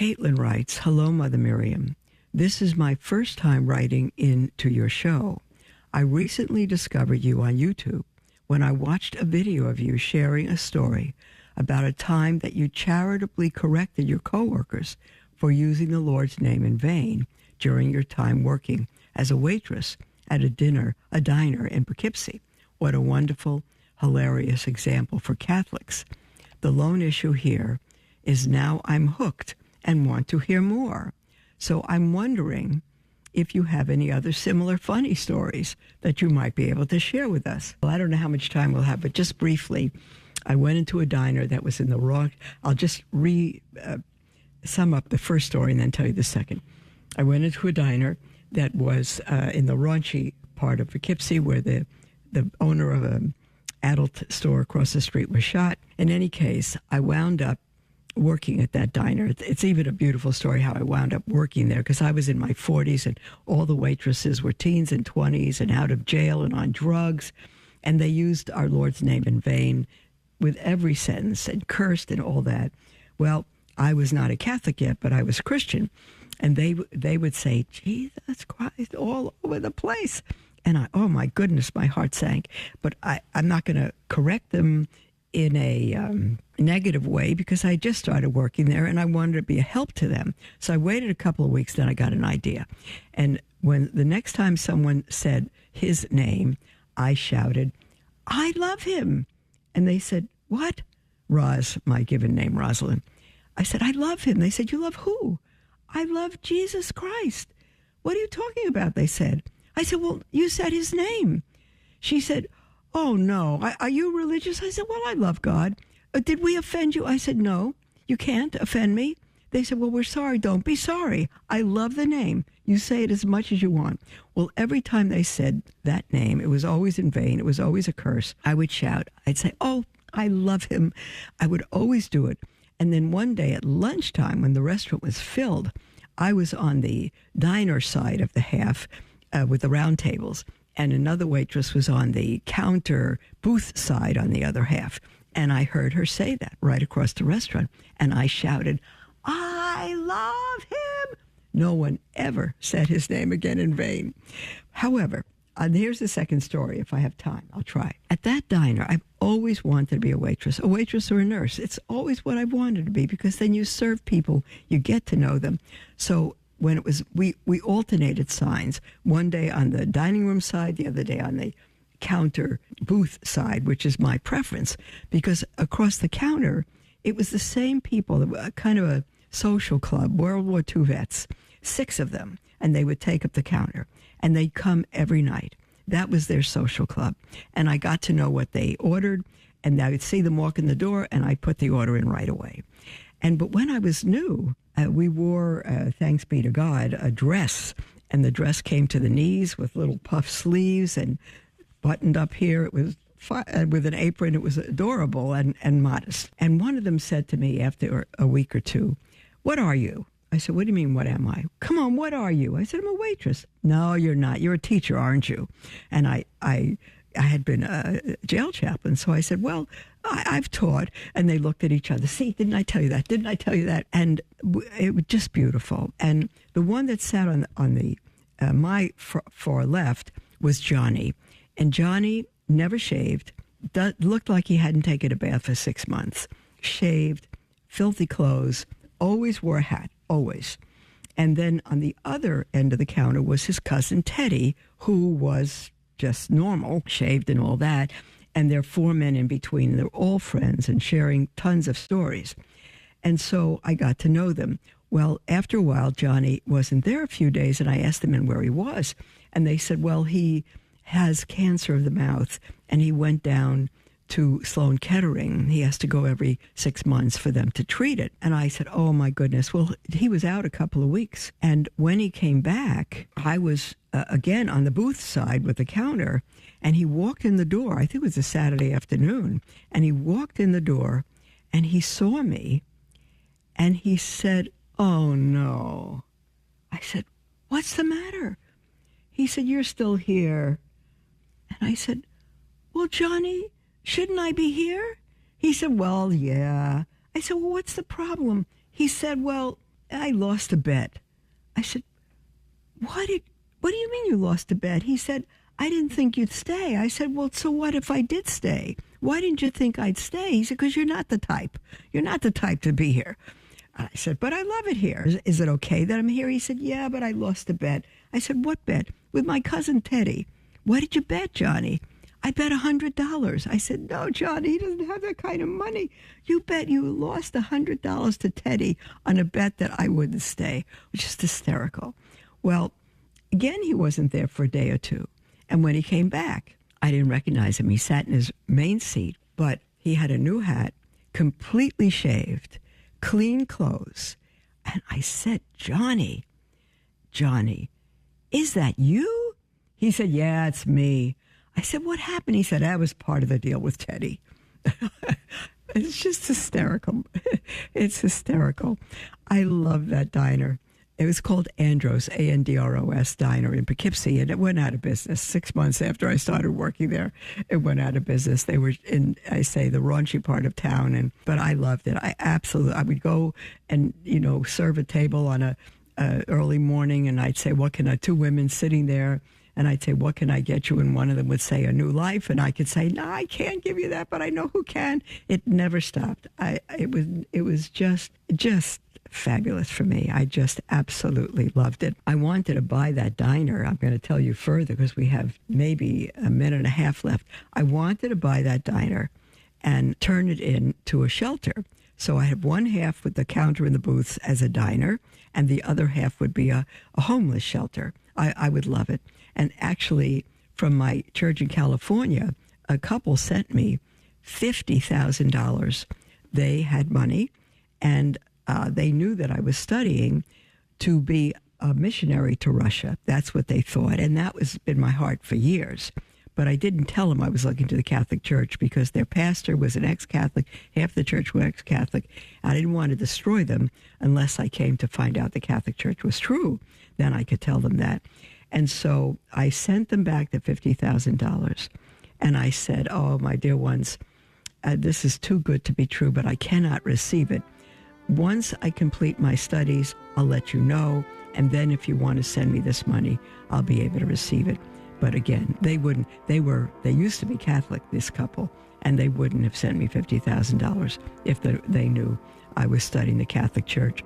Caitlin writes, "Hello, Mother Miriam. This is my first time writing into your show. I recently discovered you on YouTube when I watched a video of you sharing a story about a time that you charitably corrected your coworkers for using the Lord's name in vain during your time working as a waitress at a diner in Poughkeepsie. What a wonderful, hilarious example for Catholics. The lone issue here is now I'm hooked and want to hear more. So I'm wondering if you have any other similar funny stories that you might be able to share with us." Well, I don't know how much time we'll have, but just briefly, I went into a diner that was in the wrong. I'll just sum up the first story and then tell you the second. I went into a diner that was in the raunchy part of Poughkeepsie where the owner of an adult store across the street was shot. In any case, I wound up working at that diner. It's even a beautiful story how I wound up working there, because I was in my 40s and all the waitresses were teens and 20s and out of jail and on drugs, and they used our Lord's name in vain with every sentence and cursed and all that. Well, I was not a Catholic yet, but I was Christian, and they would say, "Jesus Christ," all over the place. And oh my goodness, my heart sank. But I'm not going to correct them in a negative way, because I just started working there and I wanted to be a help to them. So I waited a couple of weeks, then I got an idea. And when the next time someone said his name, I shouted, "I love him." And they said, "What?" Roz, my given name, Rosalind. I said, "I love him." They said, "You love who?" "I love Jesus Christ." "What are you talking about?" they said. I said, "Well, you said his name." She said, "Oh, no. Are you religious?" I said, "Well, I love God." "Did we offend you?" I said, "No, you can't offend me." They said, "Well, we're sorry." "Don't be sorry. I love the name. You say it as much as you want." Well, every time they said that name, it was always in vain. It was always a curse. I would shout. I'd say, "Oh, I love him." I would always do it. And then one day at lunchtime, when the restaurant was filled, I was on the diner side of the half with the round tables, and another waitress was on the counter booth side on the other half. And I heard her say that right across the restaurant. And I shouted, "I love him." No one ever said his name again in vain. However, here's the second story. If I have time, I'll try. At that diner, I've always wanted to be a waitress or a nurse. It's always what I've wanted to be, because then you serve people, you get to know them. So when it was, we alternated signs. One day on the dining room side, the other day on the counter booth side, which is my preference, because across the counter, it was the same people, kind of a social club, World War II vets, 6 of them, and they would take up the counter, and they'd come every night. That was their social club, and I got to know what they ordered, and I would see them walk in the door, and I'd put the order in right away. But when I was new, we wore, thanks be to God, a dress, and the dress came to the knees with little puff sleeves and buttoned up here. It was with an apron. It was adorable and modest. And one of them said to me after a week or two, "What are you?" I said, "What do you mean, what am I?" "Come on, what are you?" I said, "I'm a waitress." "No, you're not. You're a teacher, aren't you?" And I had been a jail chaplain, so I said, "Well, I've taught." And they looked at each other. "See, didn't I tell you that? Didn't I tell you that?" And it was just beautiful. And the one that sat on the my far left was Johnny. And Johnny never shaved, looked like he hadn't taken a bath for 6 months, shaved, filthy clothes, always wore a hat, always. And then on the other end of the counter was his cousin Teddy, who was just normal, shaved and all that. And there are 4 men in between. They're all friends and sharing tons of stories. And so I got to know them. Well, after a while, Johnny wasn't there a few days, and I asked them where he was. And they said, well, he has cancer of the mouth, and he went down to Sloan Kettering. He has to go every 6 months for them to treat it. And I said, oh, my goodness. Well, he was out a couple of weeks. And when he came back, I was, again, on the booth side with the counter, and he walked in the door. I think it was a Saturday afternoon. And he walked in the door, and he saw me, and he said, oh, no. I said, what's the matter? He said, you're still here. And I said, well, Johnny, shouldn't I be here? He said, well, yeah. I said, well, what's the problem? He said, well, I lost a bet. I said, what do you mean you lost a bet? He said, I didn't think you'd stay. I said, well, so what if I did stay? Why didn't you think I'd stay? He said, because you're not the type. You're not the type to be here. I said, but I love it here. Is it okay that I'm here? He said, yeah, but I lost a bet. I said, what bet? With my cousin Teddy. What did you bet, Johnny? I bet $100. I said, no, Johnny, he doesn't have that kind of money. You bet you lost $100 to Teddy on a bet that I wouldn't stay, which is hysterical. Well, again, he wasn't there for a day or two. And when he came back, I didn't recognize him. He sat in his main seat, but he had a new hat, completely shaved, clean clothes. And I said, Johnny, is that you? He said, yeah, it's me. I said, what happened? He said, that was part of the deal with Teddy. It's just hysterical. It's hysterical. I love that diner. It was called Andros, Andros Diner in Poughkeepsie, and it went out of business. 6 months after I started working there, it went out of business. They were in, I say, the raunchy part of town, but I loved it. I would go and, serve a table on a early morning, and I'd say, two women sitting there, and I'd say, what can I get you? And one of them would say, a new life. And I could say, no, I can't give you that, but I know who can. It never stopped. It was just fabulous for me. I just absolutely loved it. I wanted to buy that diner. I'm going to tell you further because we have maybe a minute and a half left. I wanted to buy that diner and turn it into a shelter. So I have one half with the counter and the booths as a diner, and the other half would be a homeless shelter. I would love it. And actually, from my church in California, a couple sent me $50,000. They had money, and they knew that I was studying to be a missionary to Russia. That's what they thought, and that was been my heart for years. But I didn't tell them I was looking to the Catholic Church because their pastor was an ex-Catholic, half the church were ex-Catholic. I didn't want to destroy them unless I came to find out the Catholic Church was true. Then I could tell them that. And so I sent them back the $50,000. And I said, oh, my dear ones, this is too good to be true, but I cannot receive it. Once I complete my studies, I'll let you know. And then if you want to send me this money, I'll be able to receive it. But again, they wouldn't. They used to be Catholic, this couple, and they wouldn't have sent me $50,000 if they knew I was studying the Catholic Church.